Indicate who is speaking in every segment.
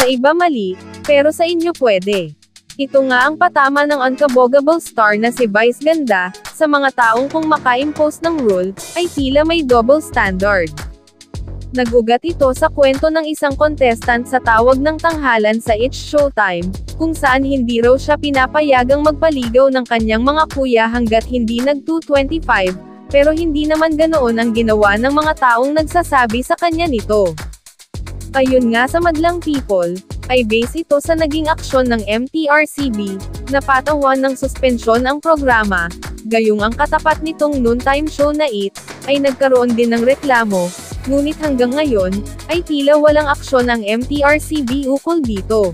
Speaker 1: Sa iba mali, pero sa inyo pwede. Ito nga ang patama ng unkabogable star na si Vice Ganda, sa mga taong kung maka-impose ng rule, ay tila may double standard. Nag-ugat ito sa kwento ng isang contestant sa tawag ng tanghalan sa It's Showtime, kung saan hindi raw siya pinapayagang magpaligaw ng kanyang mga kuya hanggat hindi nag-225, pero hindi naman ganoon ang ginawa ng mga taong nagsasabi sa kanya nito. Ayon nga sa Madlang People, ay base ito sa naging aksyon ng MTRCB, na patawan ng suspensyon ang programa, gayong ang katapat nitong noontime show na It, ay nagkaroon din ng reklamo, ngunit hanggang ngayon, ay tila walang aksyon ang MTRCB ukol dito.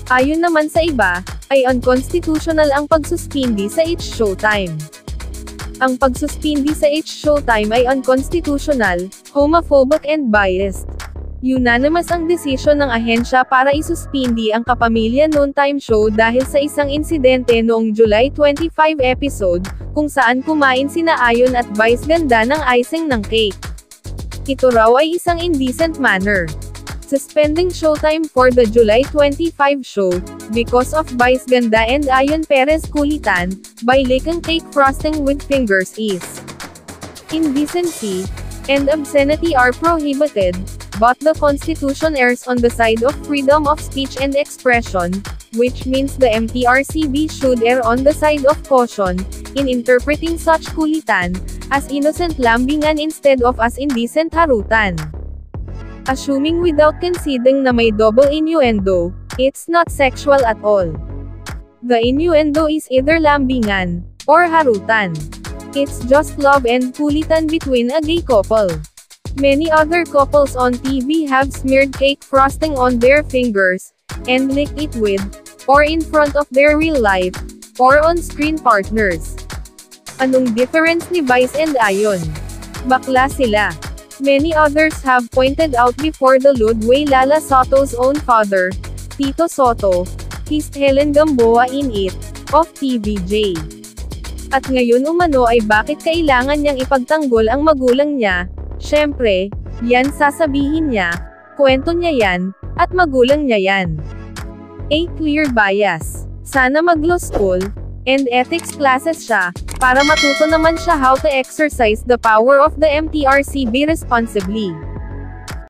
Speaker 1: Ayon naman sa iba, ay unconstitutional ang pagsuspindi sa It's Showtime. Ang pagsuspindi sa It's Showtime ay unconstitutional, homophobic and biased. Unanimous ang desisyon ng ahensya para isuspindi ang Kapamilya Noontime Show dahil sa isang insidente noong July 25 episode, kung saan kumain sina Ayon at Vice Ganda ng icing ng cake. Ito raw ay isang indecent manner. Suspending Showtime for the July 25 show, because of Vice Ganda and Ayon Perez kulitan, by licking cake frosting with fingers is indecency, and obscenity are prohibited. But the Constitution errs on the side of freedom of speech and expression, which means the MTRCB should err on the side of caution, in interpreting such kulitan, as innocent lambingan instead of as indecent harutan. Assuming without conceding na may double innuendo, it's not sexual at all. The innuendo is either lambingan, or harutan. It's just love and kulitan between a gay couple. Many other couples on TV have smeared cake frosting on their fingers, and licked it with, or in front of their real life, or on-screen partners. Anong difference ni Vice and Ayon? Bakla sila. Many others have pointed out before the Ludway Lala Soto's own father, Tito Soto, kissed Helen Gamboa in It, of TVJ. At ngayon umano ay bakit kailangan niyang ipagtanggol ang magulang niya? Syempre, yan sasabihin niya, kwento niya yan, at magulang niya yan. A clear bias. Sana mag-law school, and ethics classes siya, para matuto naman siya how to exercise the power of the MTRCB responsibly.